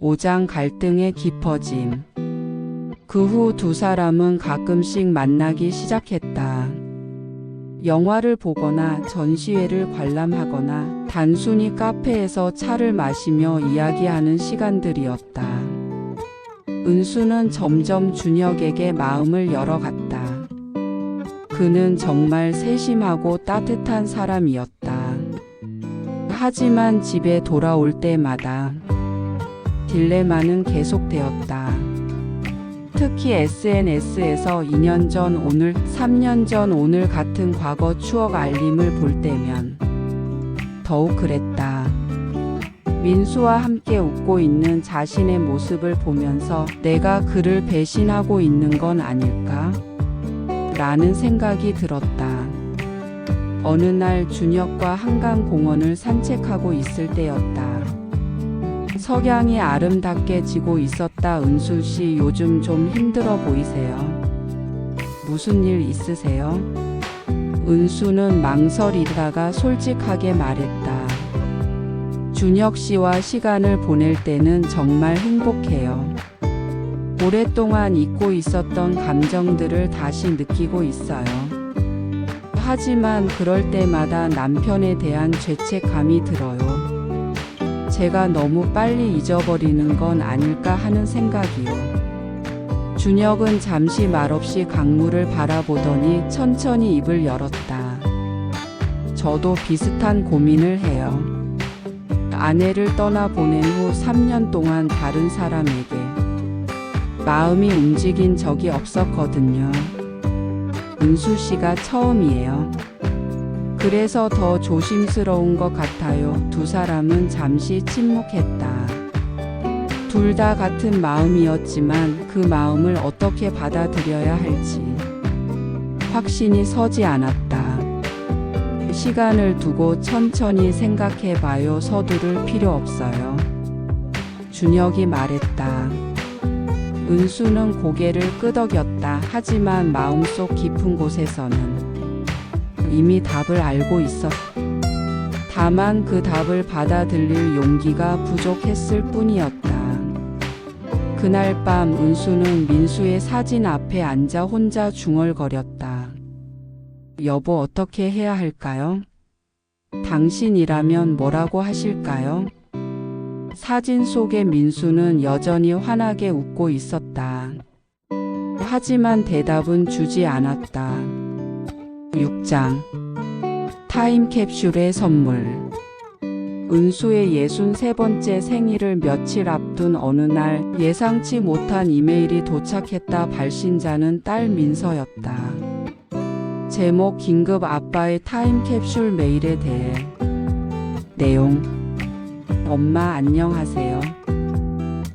5장 갈등의 깊어짐. 그 후 두 사람은 가끔씩 만나기 시작했다. 영화를 보거나 전시회를 관람하거나 단순히 카페에서 차를 마시며 이야기하는 시간들이었다. 은수는 점점 준혁에게 마음을 열어갔다. 그는 정말 세심하고 따뜻한 사람이었다. 하지만 집에 돌아올 때마다 딜레마는 계속되었다. 특히 SNS에서 2년 전 오늘, 3년 전 오늘 같은 과거 추억 알림을 볼 때면 더욱 그랬다. 민수와 함께 웃고 있는 자신의 모습을 보면서 내가 그를 배신하고 있는 건 아닐까? 라는 생각이 들었다. 어느 날 준혁과 한강공원을 산책하고 있을 때였다. 석양이 아름답게 지고 있었다. 은수씨, 요즘 좀 힘들어 보이세요. 무슨 일 있으세요? 은수는 망설이다가 솔직하게 말했다. 준혁씨와 시간을 보낼 때는 정말 행복해요. 오랫동안 잊고 있었던 감정들을 다시 느끼고 있어요. 하지만 그럴 때마다 남편에 대한 죄책감이 들어요. 제가 너무 빨리 잊어버리는 건 아닐까 하는 생각이요. 준혁은 잠시 말없이 강물을 바라보더니 천천히 입을 열었다. 저도 비슷한 고민을 해요. 아내를 떠나보낸 후 3년 동안 다른 사람에게 마음이 움직인 적이 없었거든요. 은수 씨가 처음이에요. 그래서 더 조심스러운 것 같아요. 두 사람은 잠시 침묵했다. 둘 다 같은 마음이었지만 그 마음을 어떻게 받아들여야 할지 확신이 서지 않았다. 시간을 두고 천천히 생각해봐요. 서두를 필요 없어요. 준혁이 말했다. 은수는 고개를 끄덕였다. 하지만 마음속 깊은 곳에서는 이미 답을 알고 있었다. 다만 그 답을 받아들일 용기가 부족했을 뿐이었다. 그날 밤 은수는 민수의 사진 앞에 앉아 혼자 중얼거렸다. 여보, 어떻게 해야 할까요? 당신이라면 뭐라고 하실까요? 사진 속의 민수는 여전히 환하게 웃고 있었다. 하지만 대답은 주지 않았다. 6장 타임캡슐의 선물. 은수의 63번째 생일을 며칠 앞둔 어느 날 예상치 못한 이메일이 도착했다. 발신자는 딸 민서였다. 제목: 긴급 아빠의 타임캡슐 메일에 대해. 내용: 엄마 안녕하세요.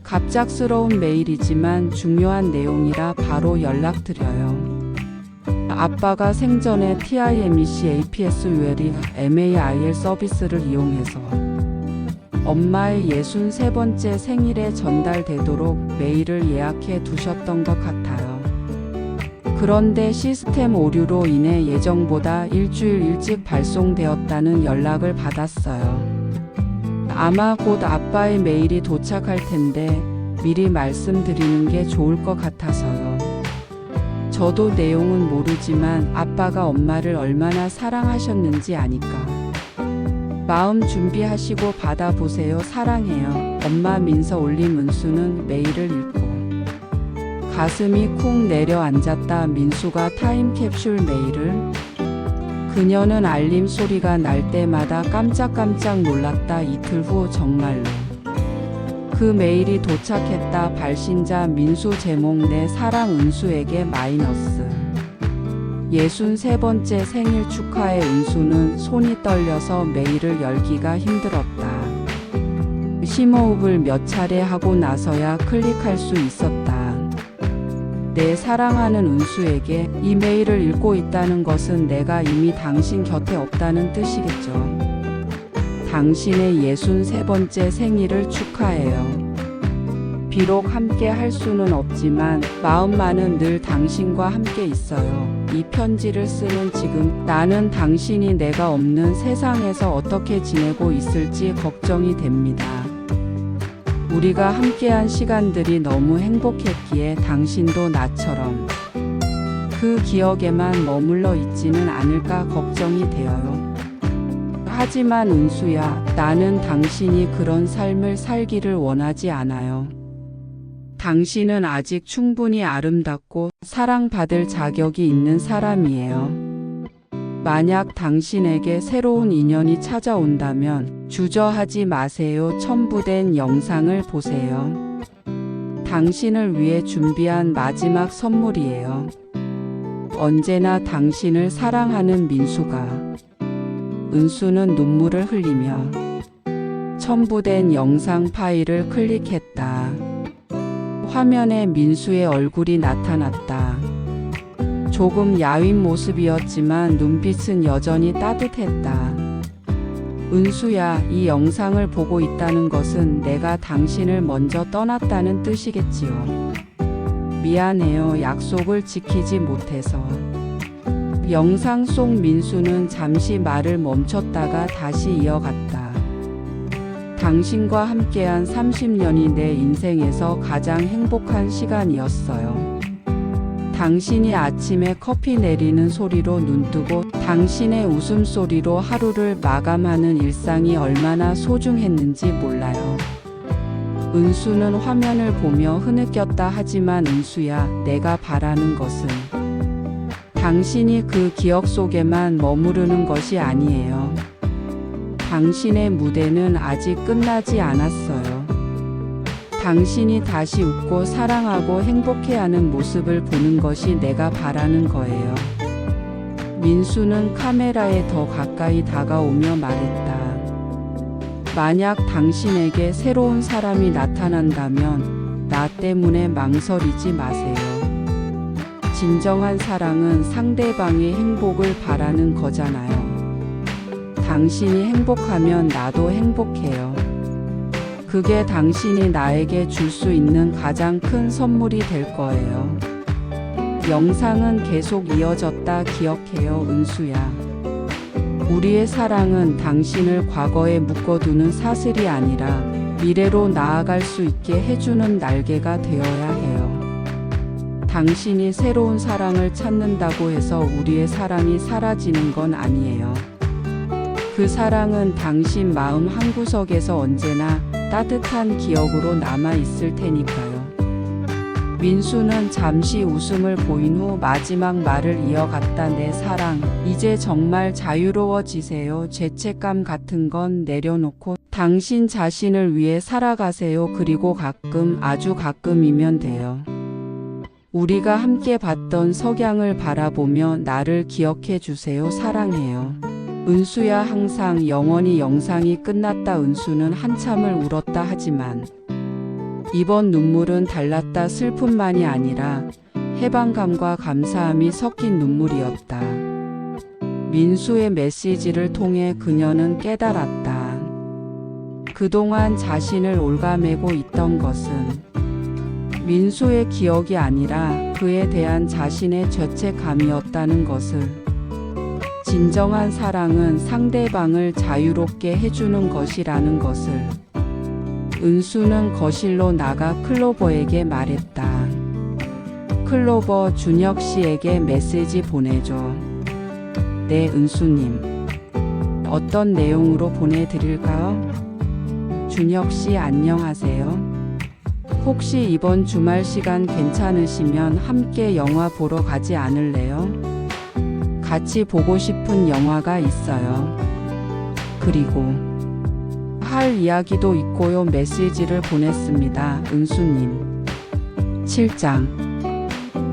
갑작스러운 메일이지만 중요한 내용이라 바로 연락드려요. 아빠가 생전에 TIMEC APS ULE MAIL 서비스를 이용해서 엄마의 63번째 생일에 전달되도록 메일을 예약해 두셨던 것 같아요. 그런데 시스템 오류로 인해 예정보다 일주일 일찍 발송되었다는 연락을 받았어요. 아마 곧 아빠의 메일이 도착할 텐데 미리 말씀드리는 게 좋을 것 같아서요. 저도 내용은 모르지만 아빠가 엄마를 얼마나 사랑하셨는지 아니까. 마음 준비하시고 받아보세요. 사랑해요. 엄마. 민서. 올림. 은수는 메일을 읽고 가슴이 쿵 내려앉았다. 민수가 타임캡슐 메일을? 그녀는 알림 소리가 날 때마다 깜짝깜짝 놀랐다. 이틀 후 정말로 그 메일이 도착했다. 발신자 민수. 제목: 내 사랑 은수에게 마이너스. 63번째 생일 축하해. 은수는 손이 떨려서 메일을 열기가 힘들었다. 심호흡을 몇 차례 하고 나서야 클릭할 수 있었다. 내 사랑하는 은수에게 이 메일을 읽고 있다는 것은 내가 이미 당신 곁에 없다는 뜻이겠죠. 당신의 63번째 생일을 축하해요. 비록 함께 할 수는 없지만 마음만은 늘 당신과 함께 있어요. 이 편지를 쓰는 지금 나는 당신이 내가 없는 세상에서 어떻게 지내고 있을지 걱정이 됩니다. 우리가 함께한 시간들이 너무 행복했기에 당신도 나처럼 그 기억에만 머물러 있지는 않을까 걱정이 되어요. 하지만 은수야, 나는 당신이 그런 삶을 살기를 원하지 않아요. 당신은 아직 충분히 아름답고 사랑받을 자격이 있는 사람이에요. 만약 당신에게 새로운 인연이 찾아온다면 주저하지 마세요. 첨부된 영상을 보세요. 당신을 위해 준비한 마지막 선물이에요. 언제나 당신을 사랑하는 민수가. 은수는 눈물을 흘리며 첨부된 영상 파일을 클릭했다. 화면에 민수의 얼굴이 나타났다. 조금 야윈 모습이었지만 눈빛은 여전히 따뜻했다. 은수야, 이 영상을 보고 있다는 것은 내가 당신을 먼저 떠났다는 뜻이겠지요. 미안해요. 약속을 지키지 못해서. 영상 속 민수는 잠시 말을 멈췄다가 다시 이어갔다. 당신과 함께한 30년이 내 인생에서 가장 행복한 시간이었어요. 당신이 아침에 커피 내리는 소리로 눈뜨고 당신의 웃음소리로 하루를 마감하는 일상이 얼마나 소중했는지 몰라요. 은수는 화면을 보며 흐느꼈다. 하지만 은수야, 내가 바라는 것은 당신이 그 기억 속에만 머무르는 것이 아니에요. 당신의 무대는 아직 끝나지 않았어요. 당신이 다시 웃고 사랑하고 행복해하는 모습을 보는 것이 내가 바라는 거예요. 민수는 카메라에 더 가까이 다가오며 말했다. 만약 당신에게 새로운 사람이 나타난다면 나 때문에 망설이지 마세요. 진정한 사랑은 상대방의 행복을 바라는 거잖아요. 당신이 행복하면 나도 행복해요. 그게 당신이 나에게 줄 수 있는 가장 큰 선물이 될 거예요. 영상은 계속 이어졌다. 기억해요, 은수야. 우리의 사랑은 당신을 과거에 묶어두는 사슬이 아니라 미래로 나아갈 수 있게 해주는 날개가 되어야 해요. 당신이 새로운 사랑을 찾는다고 해서 우리의 사랑이 사라지는 건 아니에요. 그 사랑은 당신 마음 한구석에서 언제나 따뜻한 기억으로 남아있을 테니까요. 민수는 잠시 웃음을 보인 후 마지막 말을 이어갔다. 내 사랑, 이제 정말 자유로워지세요. 죄책감 같은 건 내려놓고 당신 자신을 위해 살아가세요. 그리고 가끔, 아주 가끔이면 돼요. 우리가 함께 봤던 석양을 바라보며 나를 기억해 주세요. 사랑해요. 은수야, 항상 영원히. 영상이 끝났다. 은수는 한참을 울었다. 하지만 이번 눈물은 달랐다. 슬픔만이 아니라 해방감과 감사함이 섞인 눈물이었다. 민수의 메시지를 통해 그녀는 깨달았다. 그동안 자신을 올가매고 있던 것은 민수의 기억이 아니라 그에 대한 자신의 죄책감이었다는 것을. 진정한 사랑은 상대방을 자유롭게 해주는 것이라는 것을. 은수는 거실로 나가 클로버에게 말했다. 클로버, 준혁 씨에게 메시지 보내줘. 네, 은수님. 어떤 내용으로 보내드릴까요? 준혁 씨, 안녕하세요. 혹시 이번 주말 시간 괜찮으시면 함께 영화 보러 가지 않을래요? 같이 보고 싶은 영화가 있어요. 그리고 할 이야기도 있고요. 메시지를 보냈습니다. 은수님. 7장.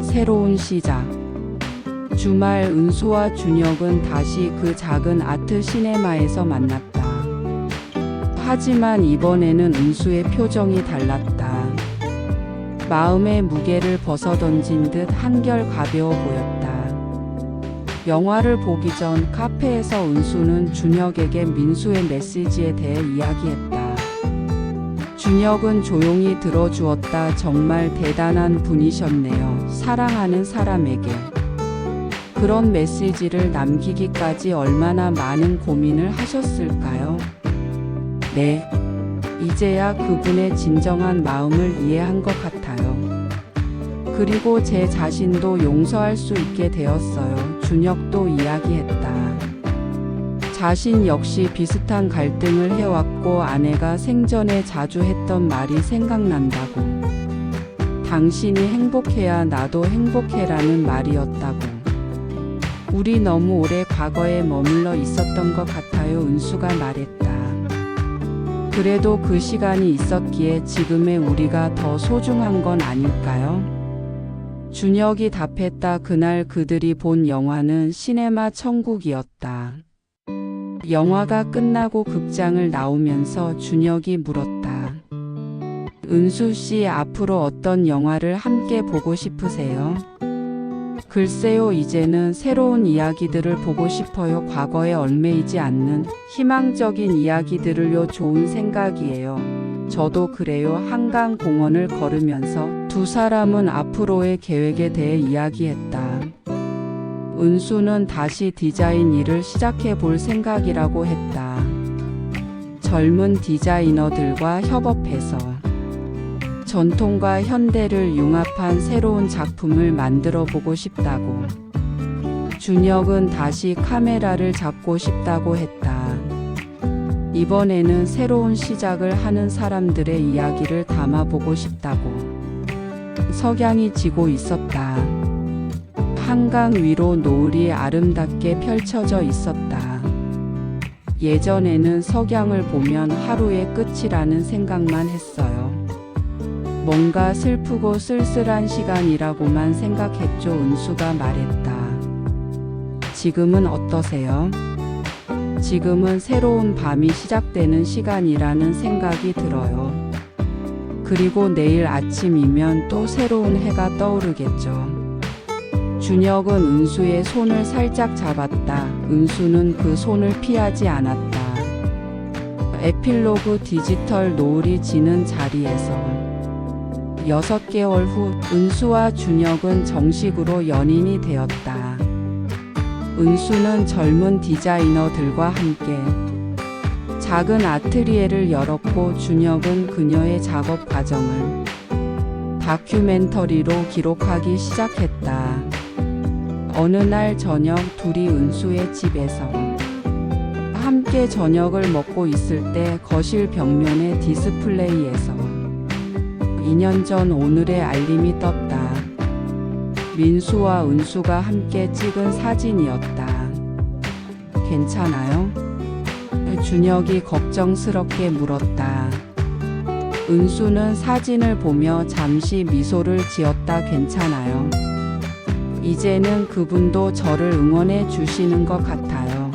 새로운 시작. 주말 은수와 준혁은 다시 그 작은 아트 시네마에서 만났다. 하지만 이번에는 은수의 표정이 달랐다. 마음의 무게를 벗어던진 듯 한결 가벼워 보였다. 영화를 보기 전 카페에서 은수는 준혁에게 민수의 메시지에 대해 이야기했다. 준혁은 조용히 들어주었다. 정말 대단한 분이셨네요. 사랑하는 사람에게 그런 메시지를 남기기까지 얼마나 많은 고민을 하셨을까요? 네. 이제야 그분의 진정한 마음을 이해한 것 같아요. 그리고 제 자신도 용서할 수 있게 되었어요. 준혁도 이야기했다. 자신 역시 비슷한 갈등을 해왔고 아내가 생전에 자주 했던 말이 생각난다고. 당신이 행복해야 나도 행복해라는 말이었다고. 우리 너무 오래 과거에 머물러 있었던 것 같아요. 은수가 말했다. 그래도 그 시간이 있었기에 지금의 우리가 더 소중한 건 아닐까요? 준혁이 답했다. 그날 그들이 본 영화는 시네마 천국이었다. 영화가 끝나고 극장을 나오면서 준혁이 물었다. 은수 씨, 앞으로 어떤 영화를 함께 보고 싶으세요? 글쎄요, 이제는 새로운 이야기들을 보고 싶어요. 과거에 얽매이지 않는 희망적인 이야기들을요. 좋은 생각이에요. 저도 그래요. 한강 공원을 걸으면서 두 사람은 앞으로의 계획에 대해 이야기했다. 은수는 다시 디자인 일을 시작해 볼 생각이라고 했다. 젊은 디자이너들과 협업해서 전통과 현대를 융합한 새로운 작품을 만들어 보고 싶다고. 준혁은 다시 카메라를 잡고 싶다고 했다. 이번에는 새로운 시작을 하는 사람들의 이야기를 담아보고 싶다고. 석양이 지고 있었다. 한강 위로 노을이 아름답게 펼쳐져 있었다. 예전에는 석양을 보면 하루의 끝이라는 생각만 했어요. 뭔가 슬프고 쓸쓸한 시간이라고만 생각했죠. 은수가 말했다. 지금은 어떠세요? 지금은 새로운 밤이 시작되는 시간이라는 생각이 들어요. 그리고 내일 아침이면 또 새로운 해가 떠오르겠죠. 준혁은 은수의 손을 살짝 잡았다. 은수는 그 손을 피하지 않았다. 에필로그 디지털 노을이 지는 자리에서 6개월 후 은수와 준혁은 정식으로 연인이 되었다. 은수는 젊은 디자이너들과 함께 작은 아트리에를 열었고 준혁은 그녀의 작업 과정을 다큐멘터리로 기록하기 시작했다. 어느 날 저녁 둘이 은수의 집에서 함께 저녁을 먹고 있을 때 거실 벽면의 디스플레이에서 2년 전 오늘의 알림이 떴다. 민수와 은수가 함께 찍은 사진이었다. 괜찮아요? 준혁이 걱정스럽게 물었다. 은수는 사진을 보며 잠시 미소를 지었다. 괜찮아요. 이제는 그분도 저를 응원해 주시는 것 같아요.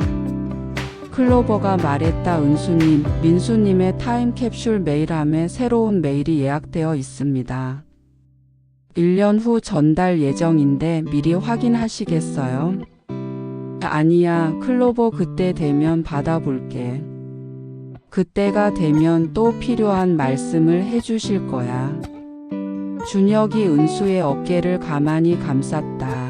클로버가 말했다. 은수님, 민수님의 타임캡슐 메일함에 새로운 메일이 예약되어 있습니다. 1년 후 전달 예정인데 미리 확인하시겠어요? 아니야, 클로버 그때 되면 받아볼게. 그때가 되면 또 필요한 말씀을 해주실 거야. 준혁이 은수의 어깨를 가만히 감쌌다.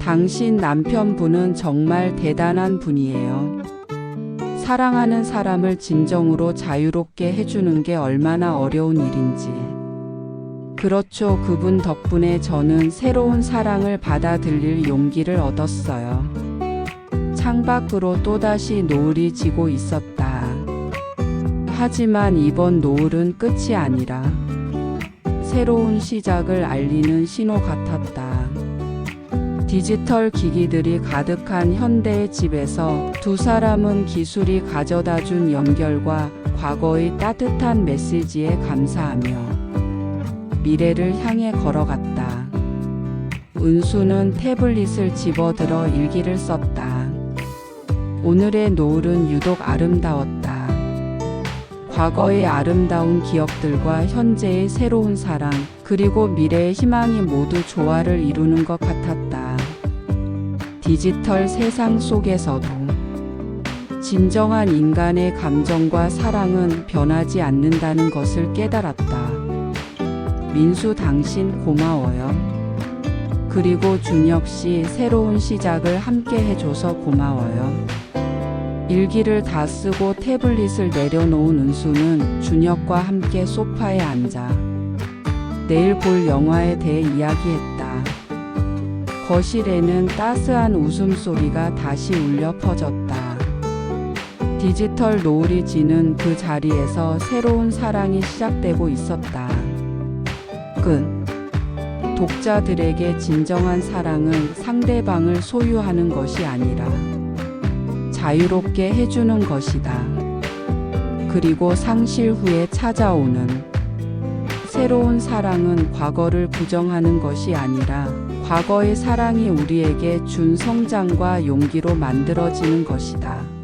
당신 남편분은 정말 대단한 분이에요. 사랑하는 사람을 진정으로 자유롭게 해주는 게 얼마나 어려운 일인지. 그렇죠. 그분 덕분에 저는 새로운 사랑을 받아들일 용기를 얻었어요. 창밖으로 또다시 노을이 지고 있었다. 하지만 이번 노을은 끝이 아니라 새로운 시작을 알리는 신호 같았다. 디지털 기기들이 가득한 현대의 집에서 두 사람은 기술이 가져다준 연결과 과거의 따뜻한 메시지에 감사하며 미래를 향해 걸어갔다. 은수는 태블릿을 집어들어 일기를 썼다. 오늘의 노을은 유독 아름다웠다. 과거의 아름다운 기억들과 현재의 새로운 사랑, 그리고 미래의 희망이 모두 조화를 이루는 것 같았다. 디지털 세상 속에서도 진정한 인간의 감정과 사랑은 변하지 않는다는 것을 깨달았다. 민수, 당신 고마워요. 그리고 준혁 씨, 새로운 시작을 함께 해줘서 고마워요. 일기를 다 쓰고 태블릿을 내려놓은 은수는 준혁과 함께 소파에 앉아 내일 볼 영화에 대해 이야기했다. 거실에는 따스한 웃음소리가 다시 울려 퍼졌다. 디지털 노을이 지는 그 자리에서 새로운 사랑이 시작되고 있었다. 끝. 독자들에게 진정한 사랑은 상대방을 소유하는 것이 아니라 자유롭게 해주는 것이다. 그리고 상실 후에 찾아오는 새로운 사랑은 과거를 부정하는 것이 아니라 과거의 사랑이 우리에게 준 성장과 용기로 만들어지는 것이다.